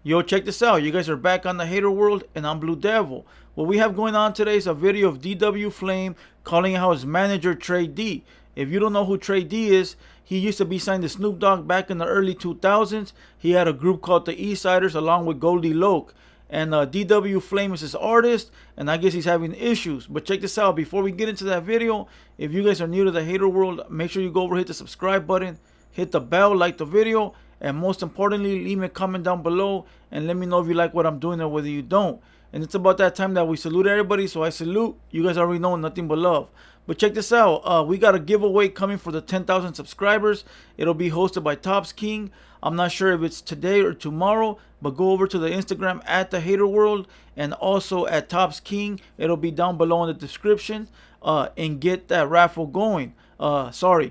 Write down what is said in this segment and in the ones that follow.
Yo, check this out. You guys are back on the Hater World, and I'm Blue Devil. What we have going on today is a video of DW Flame calling out his manager, Trey D. If you don't know who Trey D is, he used to be signed to Snoop Dogg back in the early 2000s. He had a group called the Eastsiders along with Goldie Loke. And DW Flame is his artist, and I guess he's having issues. But check this out. Before we get into that video, if you guys are new to the Hater World, make sure you go over, hit the subscribe button, hit the bell, like the video, and most importantly, leave me a comment down below and let me know if you like what I'm doing or whether you don't. And it's about that time that we salute everybody, so I salute. You guys already know nothing but love. But check this out. We got a giveaway coming for the 10,000 subscribers. It'll be hosted by Toppz Kingg. I'm not sure if it's today or tomorrow, but go over to the Instagram at TheHaterWorld and also at Toppz Kingg. It'll be down below in the description, and get that raffle going.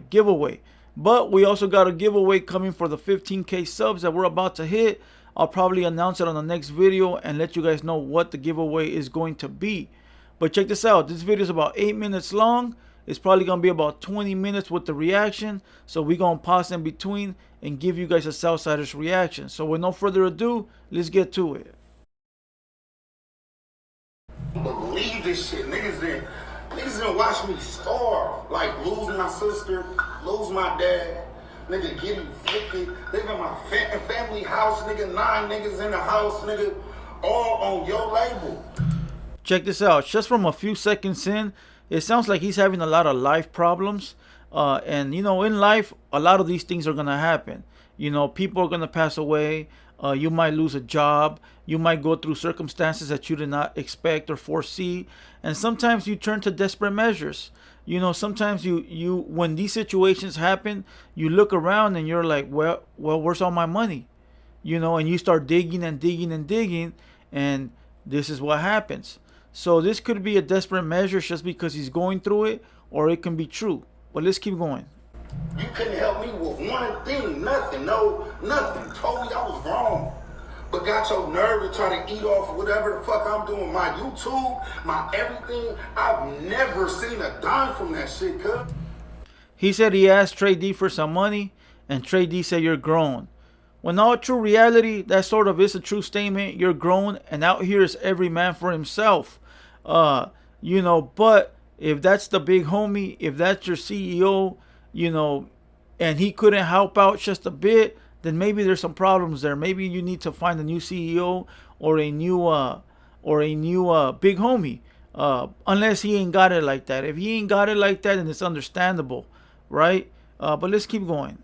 Giveaway. But we also got a giveaway coming for the 15K subs that we're about to hit. I'll probably announce it on the next video and let you guys know what the giveaway is going to be. But check this out. This video is about 8 minutes long. It's probably going to be about 20 minutes with the reaction. So we're going to pause in between and give you guys a Southsider's reaction. So with no further ado, let's get to it. Believe this shit. Niggas didn't watch me starve. Like losing my sister, lose my dad, nigga getting evicted, live in my family house, nigga, 9 niggas in the house, nigga, all on your label. Check this out. Just from a few seconds in, it sounds like he's having a lot of life problems. And you know, in life, a lot of these things are gonna happen. You know, people are gonna pass away. You might lose a job. You might go through circumstances that you did not expect or foresee. And sometimes you turn to desperate measures. You know, sometimes you when these situations happen, you look around and you're like, well, where's all my money? You know, and you start digging and digging and digging, and this is what happens. So this could be a desperate measure just because he's going through it, or it can be true. But let's keep going. You couldn't help me with one thing, nothing, nothing. Told me I was wrong. But got your nerve to try to eat off whatever the fuck I'm doing. My YouTube, my everything. I've never seen a dime from that shit, cuz. He said he asked Trey D for some money, and Trey D said, you're grown. When all true reality, that sort of is a true statement. You're grown, and out here is every man for himself. You know, but if that's the big homie, if that's your CEO, you know, and he couldn't help out just a bit, then maybe there's some problems there. Maybe you need to find a new CEO or a new big homie. Unless he ain't got it like that. If he ain't got it like that, then it's understandable, right? But let's keep going.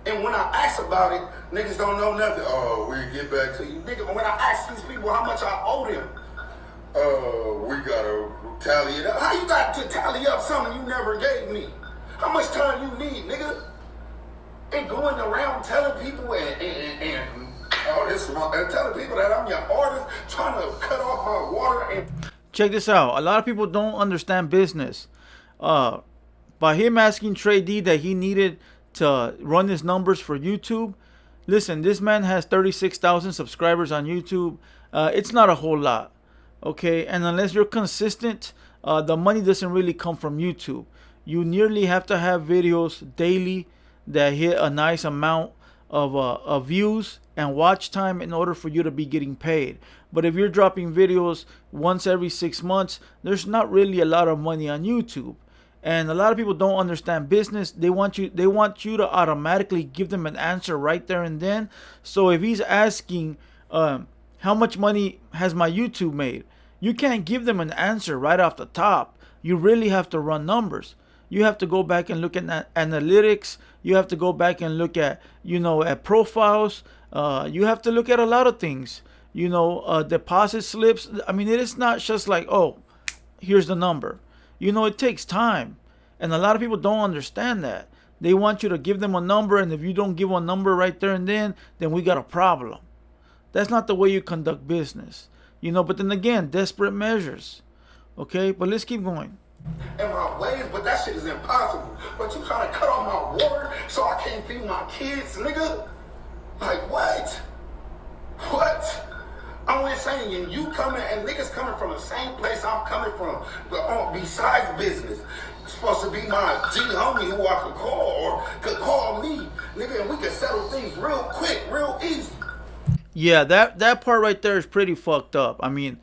And when I ask about it, niggas don't know nothing. Oh, we'll get back to you. Nigga, when I ask these people how much I owe them, we gotta tally it up. How you got to tally up something you never gave me? How much time you need, nigga? And going around telling people and all this, and telling people that I'm your artist, trying to cut off my water and... Check this out. A lot of people don't understand business. By him asking Trey D that he needed to run his numbers for YouTube, listen, this man has 36,000 subscribers on YouTube. It's not a whole lot, okay? And unless you're consistent, the money doesn't really come from YouTube. You nearly have to have videos daily that hit a nice amount of views and watch time in order for you to be getting paid. But if you're dropping videos once every 6 months, there's not really a lot of money on YouTube. And a lot of people don't understand business. They want you to automatically give them an answer right there and then. So if he's asking how much money has my YouTube made, you can't give them an answer right off the top. You really have to run numbers. You have to go back and look at analytics. You have to go back and look at, you know, at profiles. You have to look at a lot of things. You know, deposit slips. I mean, it is not just like, oh, here's the number. You know, it takes time. And a lot of people don't understand that. They want you to give them a number, and if you don't give a number right there and then we got a problem. That's not the way you conduct business. You know, but then again, desperate measures. Okay, but let's keep going. In my ways, but that shit is impossible. But you trying to cut off my water so I can't feed my kids, nigga? Like what? What? I'm only saying, and you coming and niggas coming from the same place I'm coming from, but besides business, it's supposed to be my G homie who I could call or could call me, nigga, and we can settle things real quick, real easy. Yeah, that part right there is pretty fucked up. I mean,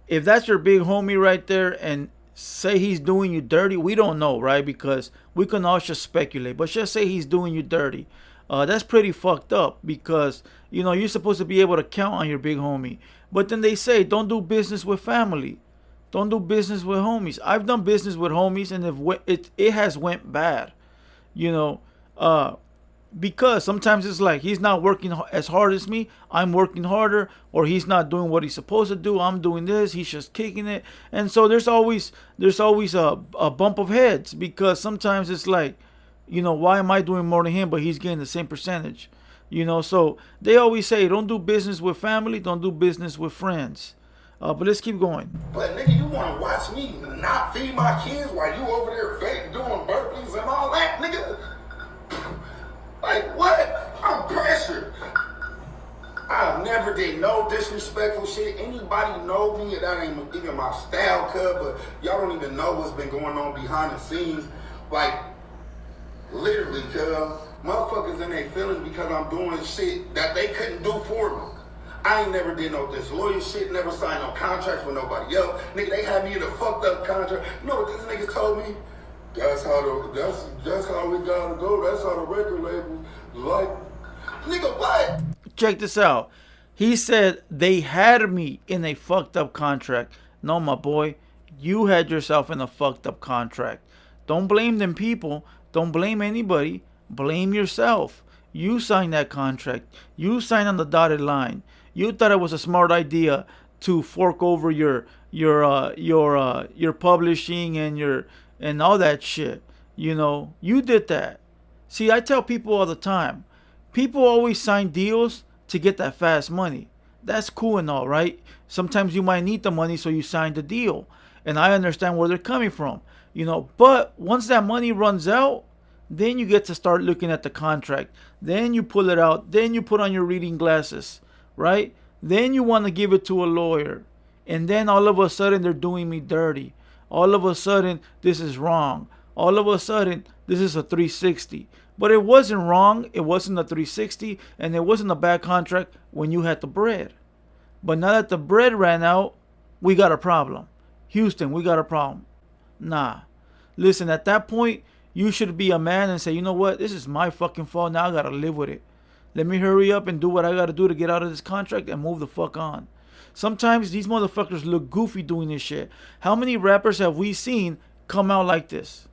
if that's your big homie right there and say he's doing you dirty, we don't know, right? Because we can all just speculate. But just say he's doing you dirty. That's pretty fucked up because, you know, you're supposed to be able to count on your big homie. But then they say, don't do business with family. Don't do business with homies. I've done business with homies and it has went bad. You know, because sometimes it's like he's not working as hard as me, I'm working harder, or he's not doing what he's supposed to do, I'm doing this, he's just kicking it. And so there's always a bump of heads because sometimes it's like, you know, why am I doing more than him but he's getting the same percentage? You know, so they always say don't do business with family, don't do business with friends. But let's keep going. But nigga, you wanna watch me not feed my kids while you over there fake doing burpees and all that, nigga? Like what? I'm pressured. I never did no disrespectful shit. Anybody know me, that ain't even my style cut, but y'all don't even know what's been going on behind the scenes. Like, literally, cuz, motherfuckers in their feelings because I'm doing shit that they couldn't do for me. I ain't never did no disloyal shit, never signed no contracts with nobody else. Nigga, they had me in a fucked up contract. You know what these niggas told me? That's how we gotta go. That's how the record label like. Nigga, what? Check this out. He said they had me in a fucked up contract. No, my boy, you had yourself in a fucked up contract. Don't blame them people. Don't blame anybody. Blame yourself. You signed that contract. You signed on the dotted line. You thought it was a smart idea to fork over your publishing and all that shit. You know, you did that. See, I tell people all the time, people always sign deals to get that fast money. That's cool and all, right? Sometimes you might need the money, so you sign the deal. And I understand where they're coming from, you know. But once that money runs out, then you get to start looking at the contract. Then you pull it out. Then you put on your reading glasses, right? Then you want to give it to a lawyer. And then all of a sudden, they're doing me dirty. All of a sudden, this is wrong. All of a sudden, this is a 360. But it wasn't wrong. It wasn't a 360. And it wasn't a bad contract when you had the bread. But now that the bread ran out, we got a problem. Houston, we got a problem. Nah. Listen, at that point, you should be a man and say, you know what? This is my fucking fault. Now I got to live with it. Let me hurry up and do what I got to do to get out of this contract and move the fuck on. Sometimes these motherfuckers look goofy doing this shit. How many rappers have we seen come out like this?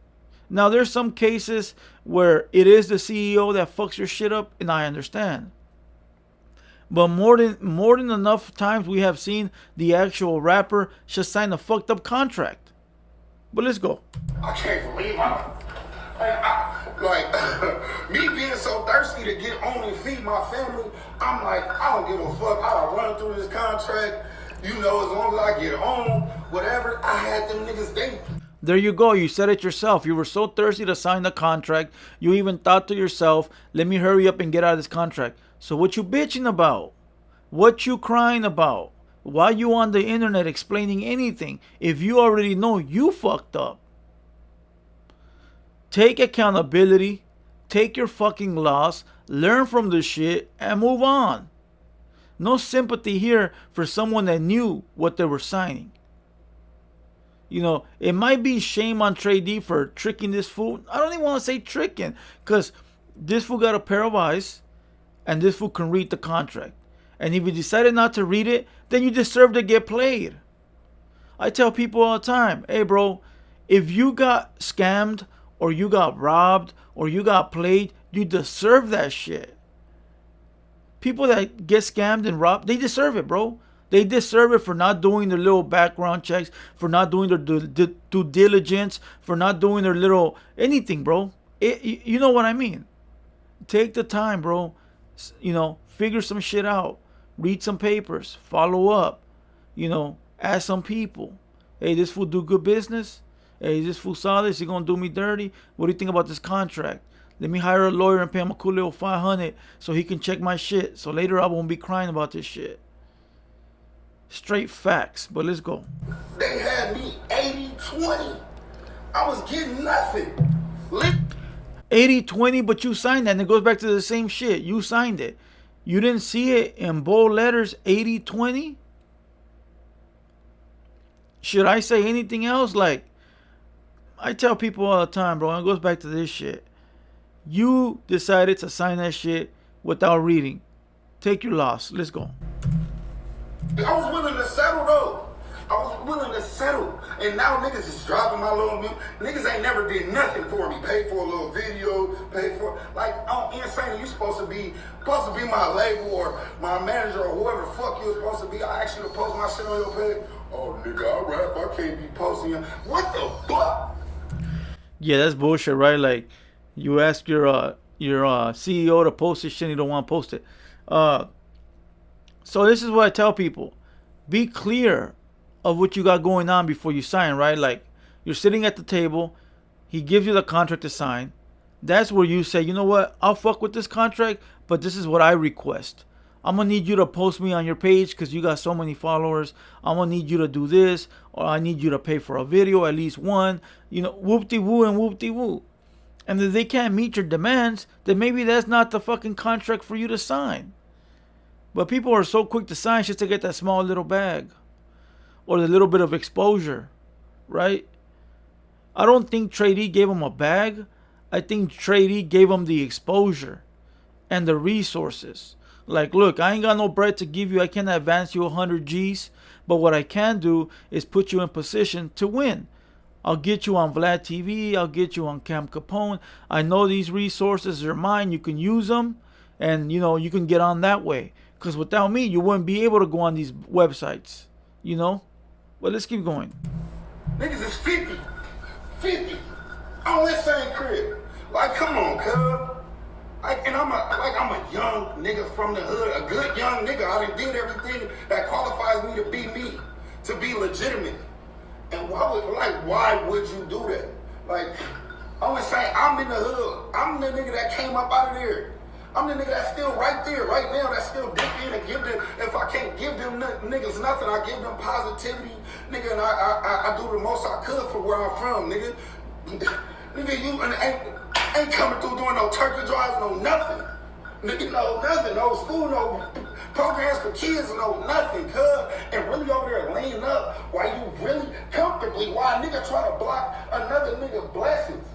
Now, there's some cases where it is the CEO that fucks your shit up, and I understand. But more than enough times we have seen the actual rapper just sign a fucked up contract. But let's go. I can't believe me being so thirsty to get on and feed my family. I'm like, I don't give a fuck. I'll run through this contract. You know, as long as I get on, whatever, I had them niggas dating. There you go. You said it yourself. You were so thirsty to sign the contract. You even thought to yourself, let me hurry up and get out of this contract. So what you bitching about? What you crying about? Why you on the internet explaining anything if you already know you fucked up? Take accountability. Take your fucking loss. Learn from the shit and move on. No sympathy here for someone that knew what they were signing. You know, it might be shame on Trey D for tricking this fool. I don't even want to say tricking, because this fool got a pair of eyes and this fool can read the contract. And if you decided not to read it, then you deserve to get played. I tell people all the time, hey bro, if you got scammed or you got robbed or you got played, you deserve that shit. People that get scammed and robbed, they deserve it, bro. They deserve it for not doing their little background checks, for not doing their due diligence, for not doing their little anything, bro. You know what I mean? Take the time, bro. You know, figure some shit out. Read some papers. Follow up. You know, ask some people. Hey, this fool do good business? Hey, this fool solid? Is he going to do me dirty? What do you think about this contract? Let me hire a lawyer and pay him a cool little $500 so he can check my shit. So later I won't be crying about this shit. Straight facts, but let's go. They had me 80-20. I was getting nothing. 80-20, but you signed that, and it goes back to the same shit. You signed it. You didn't see it in bold letters, 80-20? Should I say anything else? Like, I tell people all the time, bro, and it goes back to this shit. You decided to sign that shit without reading. Take your loss. Let's go. I was willing to settle though. I was willing to settle. And now niggas is dropping my little music. Niggas ain't never did nothing for me. Paid for a little video, paid for like I'm insane. You supposed to be my label or my manager or whoever the fuck you was supposed to be. I asked you to post my shit on your page. Oh nigga, I rap, I can't be posting it. What the fuck? Yeah, that's bullshit, right? Like you ask your CEO to post this shit and you don't want to post it. So this is what I tell people. Be clear of what you got going on before you sign, right? Like you're sitting at the table, he gives you the contract to sign. That's where you say, you know what, I'll fuck with this contract, but this is what I request. I'm gonna need you to post me on your page because you got so many followers. I'm gonna need you to do this, or I need you to pay for a video, at least one. You know, whoop-de-woo and whoop-de-woo. And if they can't meet your demands, then maybe that's not the fucking contract for you to sign. But people are so quick to sign just to get that small little bag or the little bit of exposure, right? I don't think Trade E gave him a bag. I think Trade E gave him the exposure and the resources. Like, look, I ain't got no bread to give you. I can't advance you 100 G's. But what I can do is put you in position to win. I'll get you on Vlad TV. I'll get you on Cam Capone. I know these resources are mine. You can use them. And, you know, you can get on that way. Because without me, you wouldn't be able to go on these websites. You know? But let's keep going. Niggas is 50. 50. On that same crib. Like, come on, cuz. And I'm a young nigga from the hood, a good young nigga. I done did everything that qualifies me to be me, to be legitimate. And why would you do that? Like, I was saying, I'm in the hood. I'm the nigga that came up out of there. I'm the nigga that's still right there, right now, that's still dip in and give them, if I can't give them niggas nothing, I give them positivity, nigga, and I do the most I could for where I'm from, nigga. Nigga, you ain't coming through doing no turkey drives, no nothing. Nigga, no nothing, no school, no programs for kids, no nothing, cuz. And really over there laying up while you really comfortably, while a nigga try to block another nigga blessings.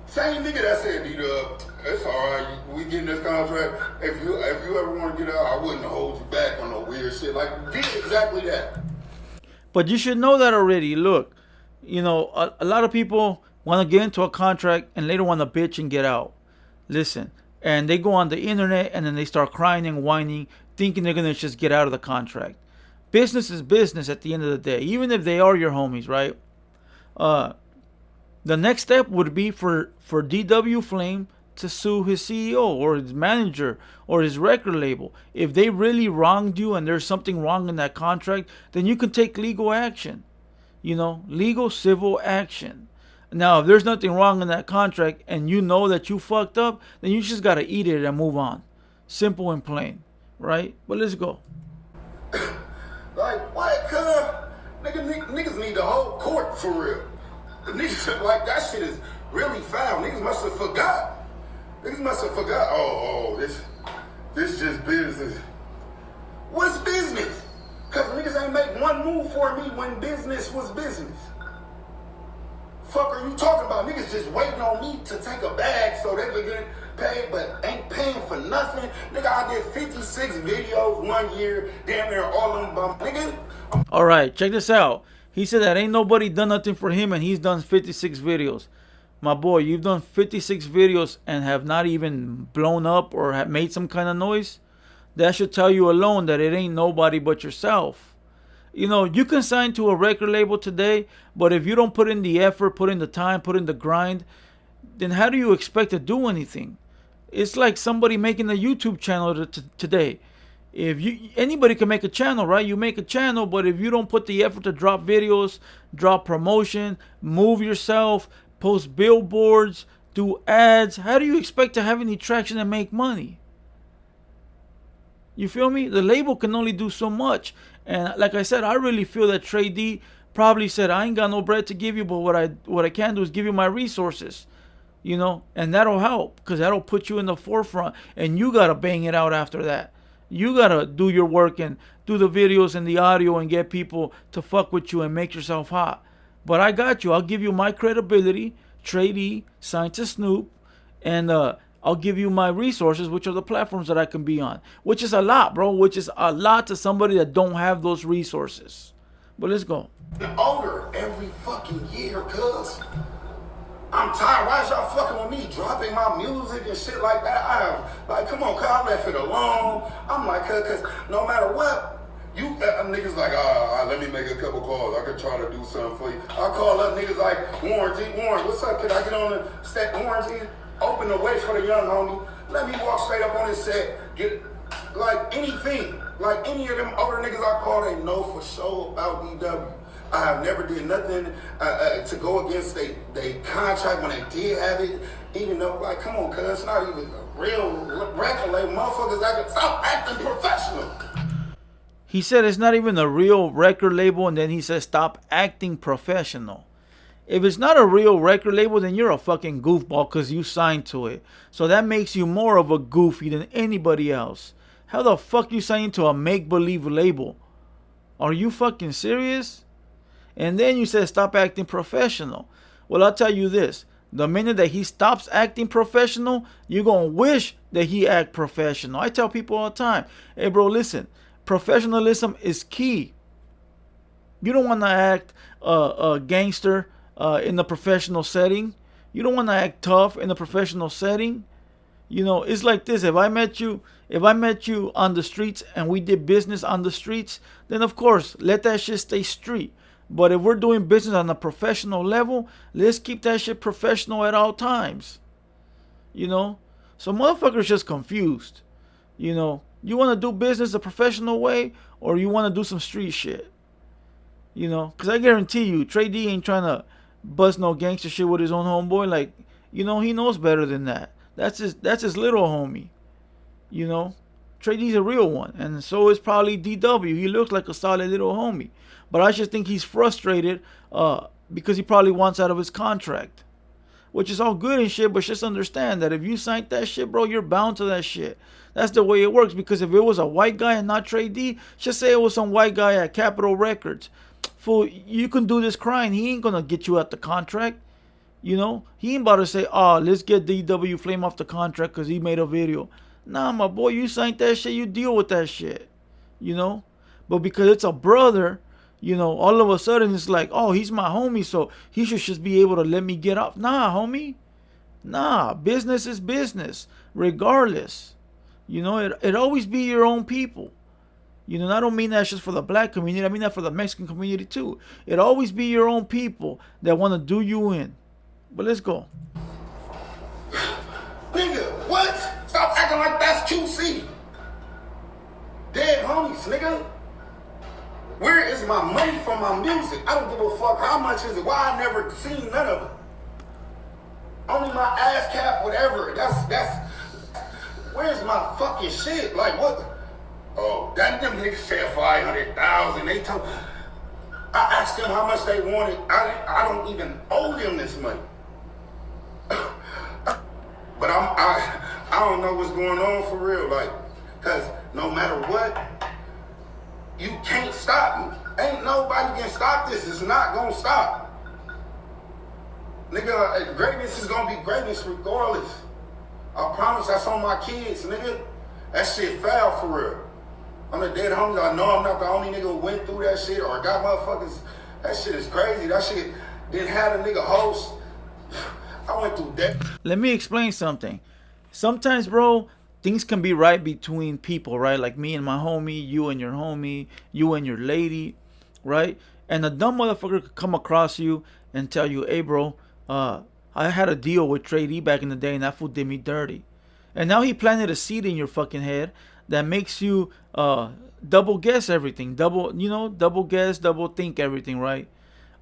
Same nigga that said, D-Dub, it's alright, we getting this contract. If you ever want to get out, I wouldn't hold you back on no weird shit. Like, did exactly that. But you should know that already. Look, you know, a lot of people want to get into a contract and later want to bitch and get out. Listen, and they go on the internet and then they start crying and whining, thinking they're going to just get out of the contract. Business is business at the end of the day, even if they are your homies, right? The next step would be for DW Flame to sue his CEO or his manager or his record label. If they really wronged you and there's something wrong in that contract, then you can take legal action. You know, legal civil action. Now, if there's nothing wrong in that contract and you know that you fucked up, then you just got to eat it and move on. Simple and plain, right? But let's go. Like, what, cuz? Niggas need the whole court for real. The niggas, like, that shit is really foul. Niggas must have forgot. Oh, this just business. What's business? Cause niggas ain't make one move for me when business was business. Fuck are you talking about? Niggas just waiting on me to take a bag so they can get paid, but ain't paying for nothing. Nigga, I did 56 videos 1 year, damn near all of them bum. Nigga. All right, check this out. He said that ain't nobody done nothing for him and he's done 56 videos. My boy, you've done 56 videos and have not even blown up or have made some kind of noise. That should tell you alone that it ain't nobody but yourself. You know, you can sign to a record label today, but if you don't put in the effort, put in the time, put in the grind, then how do you expect to do anything? It's like somebody making a YouTube channel today. Anybody can make a channel, right? You make a channel, but if you don't put the effort to drop videos, drop promotion, move yourself, post billboards, do ads, how do you expect to have any traction and make money? You feel me? The label can only do so much. And like I said, I really feel that Trey D probably said, I ain't got no bread to give you, but what I can do is give you my resources. You know, and that'll help because that'll put you in the forefront and you got to bang it out after that. You gotta do your work and do the videos and the audio and get people to fuck with you and make yourself hot. But I got you. I'll give you my credibility, Trade E, signed to Snoop, and I'll give you my resources, which are the platforms that I can be on. Which is a lot, bro. Which is a lot to somebody that don't have those resources. But let's go. Older every fucking year, cuz. I'm tired. Why is y'all fucking with me? Dropping my music and shit like that. Like, come on, cuz, I left it alone. I'm like, cuz no matter what, you niggas like, let me make a couple calls. I could try to do something for you. I call up niggas like Warren G. Warren, what's up? Can I get on the set? Warren G, open the way for the young homie. Let me walk straight up on his set. Get like anything. Like any of them older niggas I call, they know for sure about DW. I have never did nothing to go against they contract when they did have it. Even though, like, come on, cuz it's not even a real record label. Motherfuckers that can stop acting professional. He said it's not even a real record label, and then he said stop acting professional. If it's not a real record label, then you're a fucking goofball because you signed to it. So that makes you more of a goofy than anybody else. How the fuck you signing to a make-believe label? Are you fucking serious? And then you said stop acting professional. Well, I'll tell you this. The minute that he stops acting professional, you're going to wish that he act professional. I tell people all the time, hey, bro, listen. Professionalism is key. You don't want to act a gangster in the professional setting. You don't want to act tough in the professional setting. You know, it's like this. If I met you on the streets and we did business on the streets, then of course, let that shit stay street. But if we're doing business on a professional level, let's keep that shit professional at all times. You know? So motherfuckers just confused. You know? You want to do business a professional way, or you want to do some street shit? You know? Because I guarantee you, Trey D ain't trying to bust no gangster shit with his own homeboy. Like, you know, he knows better than that. That's his little homie. You know? Trey D's a real one. And so is probably DW. He looks like a solid little homie. But I just think he's frustrated because he probably wants out of his contract. Which is all good and shit, but just understand that if you signed that shit, bro, you're bound to that shit. That's the way it works. Because if it was a white guy and not Trey D, just say it was some white guy at Capitol Records. Fool, you can do this crying. He ain't going to get you out the contract. You know? He ain't about to say, let's get DW Flame off the contract because he made a video. Nah, my boy, you signed that shit, you deal with that shit. You know? But because it's a brother, you know, all of a sudden it's like, he's my homie, so he should just be able to let me get off. Nah, homie. Nah, business is business, regardless. You know, it always be your own people. You know, and I don't mean that just for the black community. I mean that for the Mexican community too. It always be your own people that want to do you in. But let's go. Nigga, what? Stop acting like that's QC. Dead homies, nigga. Where is my money from my music? I don't give a fuck how much is it. Why I never seen none of it? Only my ass cap, whatever. That's. Where's my fucking shit? Like what? Oh, that them niggas said 500,000. They told. I asked them how much they wanted. I don't even owe them this money. But I don't know what's going on for real. Like, cause no matter what, you can't stop me. Ain't nobody can stop this. It's not gonna stop. Nigga, greatness is gonna be greatness regardless. I promise that's on my kids, nigga. That shit foul for real. I'm a dead homie. I know I'm not the only nigga who went through that shit or got motherfuckers. That shit is crazy. That shit didn't have a nigga host. I went through that. Let me explain something. Sometimes, bro, things can be right between people, right? Like me and my homie, you and your homie, you and your lady, right? And a dumb motherfucker could come across you and tell you, hey, bro, I had a deal with Trey D back in the day and that fool did me dirty. And now he planted a seed in your fucking head that makes you double guess everything. Double guess, double think everything, right?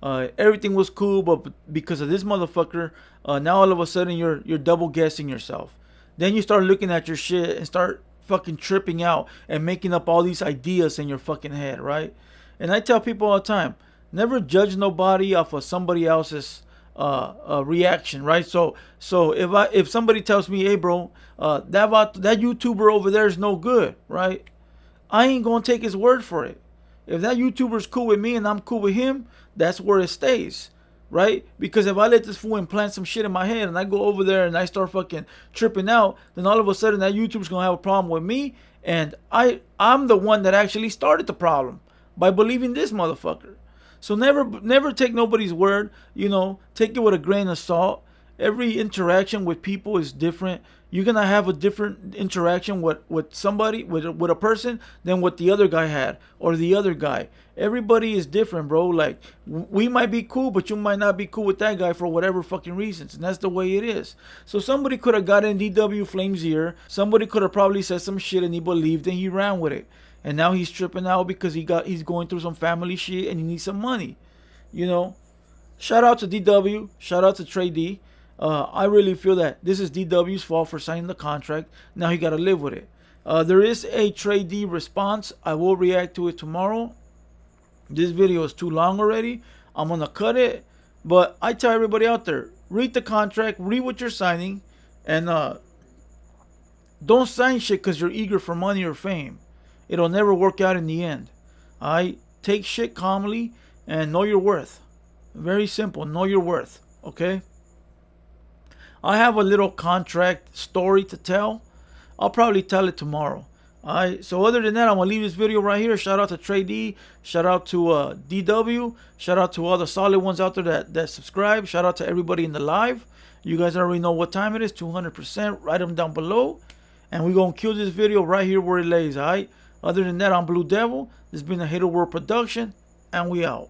Everything was cool, but because of this motherfucker, now all of a sudden you're double guessing yourself. Then you start looking at your shit and start fucking tripping out and making up all these ideas in your fucking head, right? And I tell people all the time, never judge nobody off of somebody else's reaction, right? So if somebody tells me, hey, bro, that YouTuber over there is no good, right? I ain't gonna take his word for it. If that YouTuber's cool with me and I'm cool with him, that's where it stays, right? Because if I let this fool implant some shit in my head and I go over there and I start fucking tripping out, then all of a sudden that YouTuber's gonna have a problem with me, and I'm the one that actually started the problem by believing this motherfucker. So never take nobody's word. You know, take it with a grain of salt. Every interaction with people is different. You're gonna have a different interaction with somebody, with a person, than what the other guy had or the other guy. Everybody is different, bro. Like, we might be cool, but you might not be cool with that guy for whatever fucking reasons, and that's the way it is. So somebody could have got in DW Flame's ear. Somebody could have probably said some shit and he believed and he ran with it. And now he's tripping out because he's going through some family shit and he needs some money. You know, shout out to DW. Shout out to Trey D. I really feel that this is DW's fault for signing the contract. Now he got to live with it. There is a Trey D response. I will react to it tomorrow. This video is too long already. I'm going to cut it. But I tell everybody out there, read the contract, read what you're signing, and don't sign shit because you're eager for money or fame. It'll never work out in the end. I take shit calmly and know your worth. Very simple. Know your worth. Okay? I have a little contract story to tell. I'll probably tell it tomorrow. Alright, so other than that, I'm going to leave this video right here. Shout out to Trey D. Shout out to DW. Shout out to all the solid ones out there that subscribe. Shout out to everybody in the live. You guys already know what time it is. 200%. Write them down below. And we're going to kill this video right here where it lays. Alright? Other than that, I'm Blue Devil. This has been a TheHaterWorld production. And we out.